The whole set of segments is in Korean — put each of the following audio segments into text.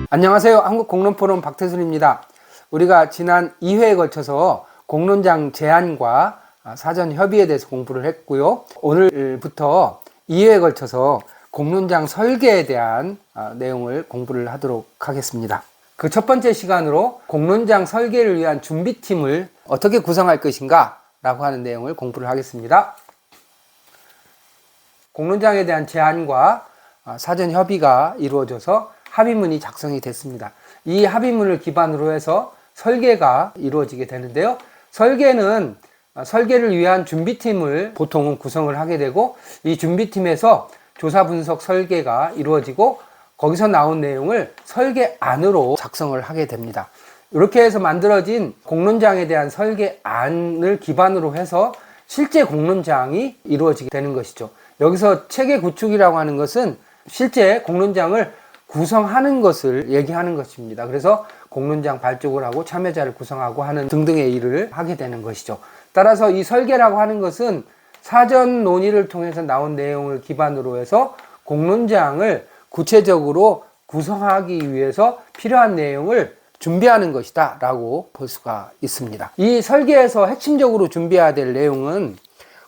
안녕하세요. 한국공론포럼 박태순입니다. 우리가 지난 2회에 걸쳐서 공론장 제안과 사전 협의에 대해서 공부를 했고요. 오늘부터 2회에 걸쳐서 공론장 설계에 대한 내용을 공부를 하도록 하겠습니다. 그 첫 번째 시간으로 공론장 설계를 위한 준비팀을 어떻게 구성할 것인가 라고 하는 내용을 공부를 하겠습니다. 공론장에 대한 제안과 사전 협의가 이루어져서 합의문이 작성이 됐습니다. 이 합의문을 기반으로 해서 설계가 이루어지게 되는데요. 설계를 위한 준비팀을 보통은 구성을 하게 되고, 이 준비팀에서 조사 분석 설계가 이루어지고 거기서 나온 내용을 설계안으로 작성을 하게 됩니다. 이렇게 해서 만들어진 공론장에 대한 설계안을 기반으로 해서 실제 공론장이 이루어지게 되는 것이죠. 여기서 체계 구축이라고 하는 것은 실제 공론장을 구성하는 것을 얘기하는 것입니다. 그래서 공론장 발족을 하고 참여자를 구성하고 하는 등등의 일을 하게 되는 것이죠. 따라서 이 설계라고 하는 것은 사전 논의를 통해서 나온 내용을 기반으로 해서 공론장을 구체적으로 구성하기 위해서 필요한 내용을 준비하는 것이다 라고 볼 수가 있습니다. 이 설계에서 핵심적으로 준비해야 될 내용은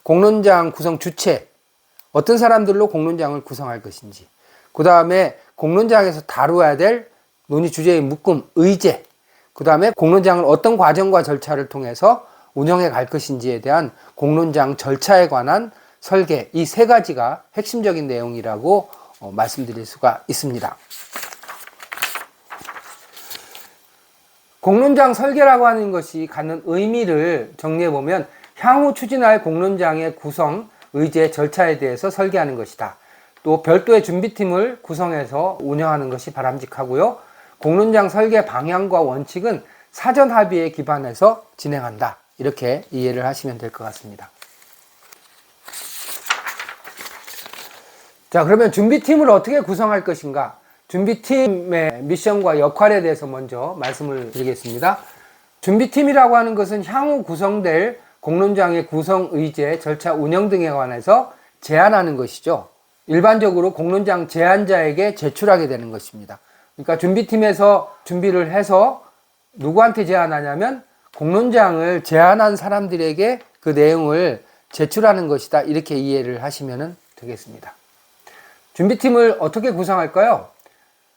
공론장 구성 주체, 어떤 사람들로 공론장을 구성할 것인지, 그 다음에 공론장에서 다루어야 될 논의 주제의 묶음, 의제, 그 다음에 공론장을 어떤 과정과 절차를 통해서 운영해 갈 것인지에 대한 공론장 절차에 관한 설계, 이 세 가지가 핵심적인 내용이라고 말씀드릴 수가 있습니다. 공론장 설계라고 하는 것이 갖는 의미를 정리해보면 향후 추진할 공론장의 구성, 의제, 절차에 대해서 설계하는 것이다. 또 별도의 준비팀을 구성해서 운영하는 것이 바람직하고요. 공론장 설계 방향과 원칙은 사전 합의에 기반해서 진행한다. 이렇게 이해를 하시면 될 것 같습니다. 자, 그러면 준비팀을 어떻게 구성할 것인가? 준비팀의 미션과 역할에 대해서 먼저 말씀을 드리겠습니다. 준비팀이라고 하는 것은 향후 구성될 공론장의 구성, 의제, 절차, 운영 등에 관해서 제안하는 것이죠. 일반적으로 공론장 제안자에게 제출하게 되는 것입니다. 그러니까 준비팀에서 준비를 해서 누구한테 제안하냐면 공론장을 제안한 사람들에게 그 내용을 제출하는 것이다. 이렇게 이해를 하시면 되겠습니다. 준비팀을 어떻게 구성할까요?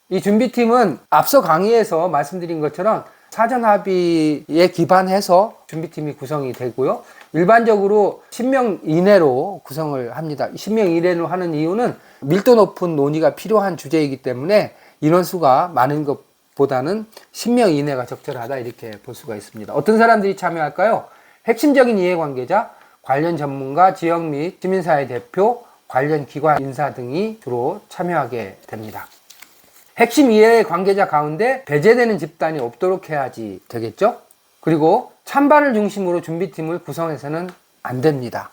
이 준비팀은 앞서 강의에서 말씀드린 것처럼 사전 합의에 기반해서 준비팀이 구성이 되고요. 일반적으로 10명 이내로 구성을 합니다. 10명 이내로 하는 이유는 밀도 높은 논의가 필요한 주제이기 때문에 인원수가 많은 것보다는 10명 이내가 적절하다 이렇게 볼 수가 있습니다. 어떤 사람들이 참여할까요? 핵심적인 이해관계자, 관련 전문가, 지역 및 시민사회 대표, 관련 기관 인사 등이 주로 참여하게 됩니다. 핵심 이해 관계자 가운데 배제되는 집단이 없도록 해야지 되겠죠? 그리고 찬반을 중심으로 준비팀을 구성해서는 안 됩니다.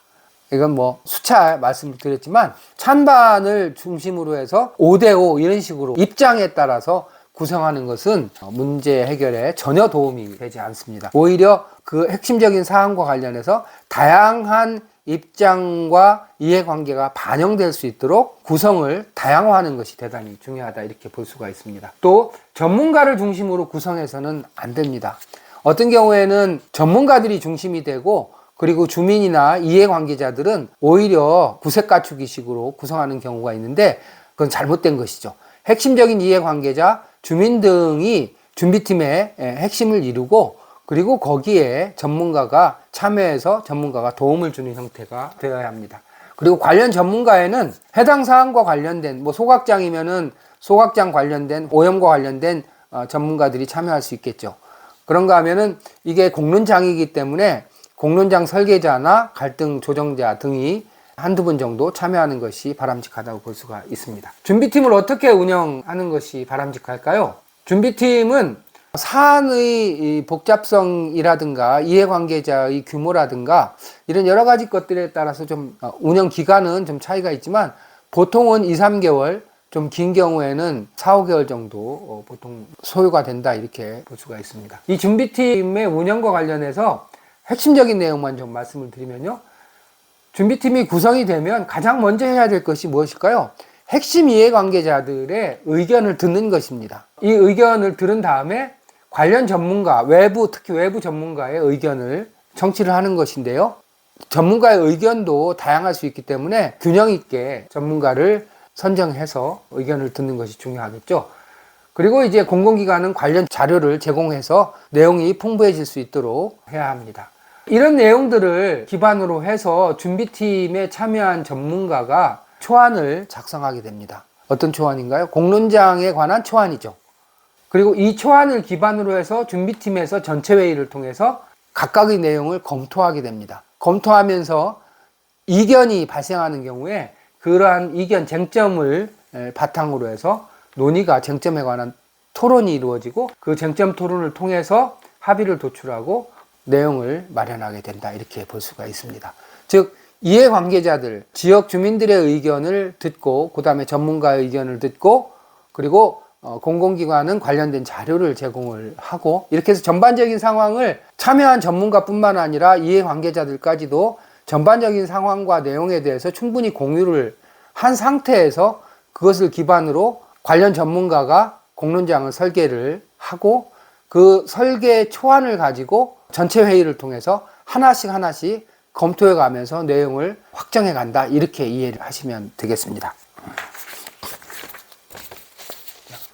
이건 수차 말씀을 드렸지만 찬반을 중심으로 해서 5대5 이런 식으로 입장에 따라서 구성하는 것은 문제 해결에 전혀 도움이 되지 않습니다. 오히려 그 핵심적인 사항과 관련해서 다양한 입장과 이해관계가 반영될 수 있도록 구성을 다양화하는 것이 대단히 중요하다 이렇게 볼 수가 있습니다. 또 전문가를 중심으로 구성해서는 안 됩니다. 어떤 경우에는 전문가들이 중심이 되고 그리고 주민이나 이해관계자들은 오히려 구색 갖추기식으로 구성하는 경우가 있는데 그건 잘못된 것이죠. 핵심적인 이해관계자, 주민 등이 준비팀의 핵심을 이루고 그리고 거기에 전문가가 참여해서 전문가가 도움을 주는 형태가 되어야 합니다. 그리고 관련 전문가에는 해당 사항과 관련된 소각장이면은 소각장 관련된 오염과 관련된 전문가들이 참여할 수 있겠죠. 그런가 하면은 이게 공론장이기 때문에 공론장 설계자나 갈등 조정자 등이 한두 분 정도 참여하는 것이 바람직하다고 볼 수가 있습니다. 준비팀을 어떻게 운영하는 것이 바람직할까요? 준비팀은 사안의 복잡성이라든가 이해관계자의 규모라든가 이런 여러 가지 것들에 따라서 좀 운영 기간은 좀 차이가 있지만 보통은 2, 3개월, 좀 긴 경우에는 4, 5개월 정도 보통 소요가 된다 이렇게 볼 수가 있습니다. 이 준비팀의 운영과 관련해서 핵심적인 내용만 좀 말씀을 드리면요. 준비팀이 구성이 되면 가장 먼저 해야 될 것이 무엇일까요? 핵심 이해관계자들의 의견을 듣는 것입니다. 이 의견을 들은 다음에 관련 전문가, 특히 외부 전문가의 의견을 청취를 하는 것인데요. 전문가의 의견도 다양할 수 있기 때문에 균형 있게 전문가를 선정해서 의견을 듣는 것이 중요하겠죠. 그리고 이제 공공기관은 관련 자료를 제공해서 내용이 풍부해질 수 있도록 해야 합니다. 이런 내용들을 기반으로 해서 준비팀에 참여한 전문가가 초안을 작성하게 됩니다. 어떤 초안인가요? 공론장에 관한 초안이죠. 그리고 이 초안을 기반으로 해서 준비팀에서 전체 회의를 통해서 각각의 내용을 검토하게 됩니다. 검토하면서 이견이 발생하는 경우에 그러한 이견, 쟁점을 바탕으로 해서 논의가 쟁점에 관한 토론이 이루어지고 그 쟁점 토론을 통해서 합의를 도출하고 내용을 마련하게 된다. 이렇게 볼 수가 있습니다. 즉 이해관계자들, 지역 주민들의 의견을 듣고 그 다음에 전문가의 의견을 듣고 그리고 공공기관은 관련된 자료를 제공을 하고 이렇게 해서 전반적인 상황을 참여한 전문가뿐만 아니라 이해관계자들까지도 전반적인 상황과 내용에 대해서 충분히 공유를 한 상태에서 그것을 기반으로 관련 전문가가 공론장을 설계를 하고 그 설계 초안을 가지고 전체 회의를 통해서 하나씩 검토해 가면서 내용을 확정해 간다. 이렇게 이해를 하시면 되겠습니다.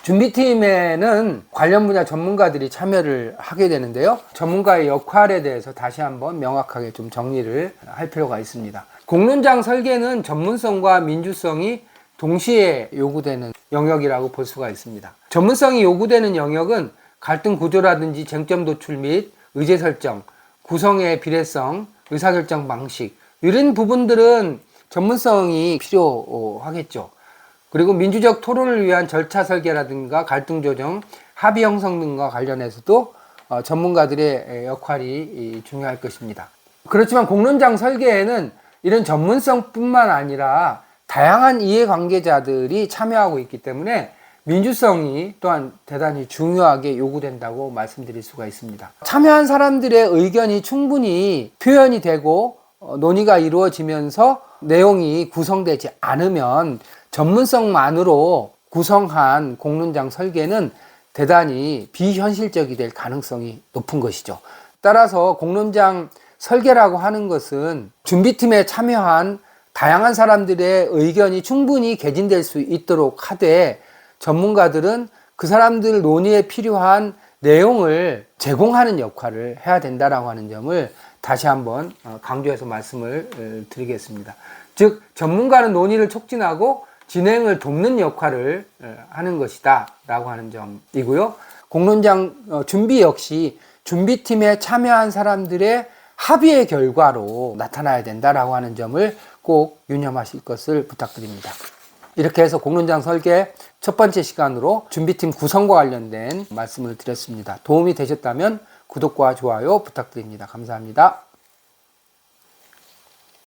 준비팀에는 관련 분야 전문가들이 참여를 하게 되는데요. 전문가의 역할에 대해서 다시 한번 명확하게 좀 정리를 할 필요가 있습니다. 공론장 설계는 전문성과 민주성이 동시에 요구되는 영역이라고 볼 수가 있습니다. 전문성이 요구되는 영역은 갈등 구조라든지 쟁점 도출 및 의제 설정, 구성의 비례성, 의사결정 방식 이런 부분들은 전문성이 필요하겠죠. 그리고 민주적 토론을 위한 절차 설계라든가 갈등 조정, 합의 형성 등과 관련해서도 전문가들의 역할이 중요할 것입니다. 그렇지만 공론장 설계에는 이런 전문성뿐만 아니라 다양한 이해관계자들이 참여하고 있기 때문에 민주성이 또한 대단히 중요하게 요구된다고 말씀드릴 수가 있습니다. 참여한 사람들의 의견이 충분히 표현이 되고 논의가 이루어지면서 내용이 구성되지 않으면 전문성만으로 구성한 공론장 설계는 대단히 비현실적이 될 가능성이 높은 것이죠. 따라서 공론장 설계라고 하는 것은 준비팀에 참여한 다양한 사람들의 의견이 충분히 개진될 수 있도록 하되 전문가들은 그 사람들 논의에 필요한 내용을 제공하는 역할을 해야 된다라고 하는 점을 다시 한번 강조해서 말씀을 드리겠습니다. 즉 전문가는 논의를 촉진하고 진행을 돕는 역할을 하는 것이다 라고 하는 점이고요. 공론장 준비 역시 준비팀에 참여한 사람들의 합의의 결과로 나타나야 된다라고 하는 점을 꼭 유념하실 것을 부탁드립니다. 이렇게 해서 공론장 설계 첫 번째 시간으로 준비팀 구성과 관련된 말씀을 드렸습니다. 도움이 되셨다면 구독과 좋아요 부탁드립니다. 감사합니다.